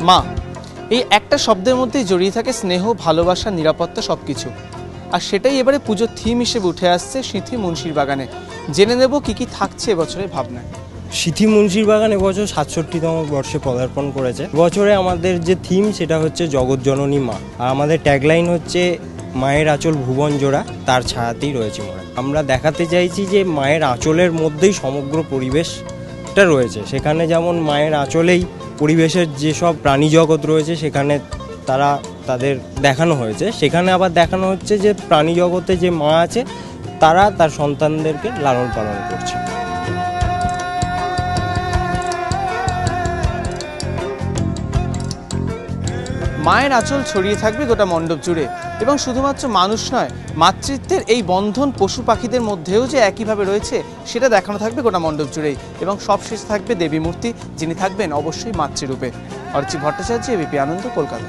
মা, এই একটা শব্দের মধ্যেই জড়িয়ে থাকে স্নেহ, ভালোবাসা, নিরাপত্তা, সবকিছু। আর সেটাই এবারে পুজোর থিম হিসেবে উঠে আসছে সিঁথি মুন্সির বাগানে। জেনে নেব কি কি থাকছে এবছরের ভাবনায়। সিঁথি মুন্সির বাগান এবছর ৬৭তম বর্ষে পদার্পণ করেছে। বছরে আমাদের যে থিম সেটা হচ্ছে জগৎজননী মা, আর আমাদের ট্যাগলাইন হচ্ছে মায়ের আঁচল ভুবন জোড়া, তার ছায়াতেই রয়েছে মোরা। আমরা দেখাতে চাইছি যে মায়ের আঁচলের মধ্যেই সমগ্র পরিবেশটা রয়েছে। সেখানে যেমন মায়ের আঁচলেই পরিবেশের যেসব প্রাণী জগৎ রয়েছে সেখানে তাদের দেখানো হয়েছে, সেখানে আবার দেখানো হচ্ছে যে প্রাণী জগতে যে মা আছে তারা তার সন্তানদেরকে লালন পালন করছে। মায়ের আঁচল ছড়িয়ে থাকবে গোটা মণ্ডপ জুড়ে, এবং শুধুমাত্র মানুষ নয়, মাতৃত্বের এই বন্ধন পশু পাখিদের মধ্যেও যে একইভাবে রয়েছে সেটা দেখানো থাকবে গোটা মণ্ডপ জুড়েই। এবং সবশেষে থাকবে দেবী মূর্তি, যিনি থাকবেন অবশ্যই মাতৃরূপে। অর্চি ভট্টাচার্য, এবিপি আনন্দ, কলকাতা।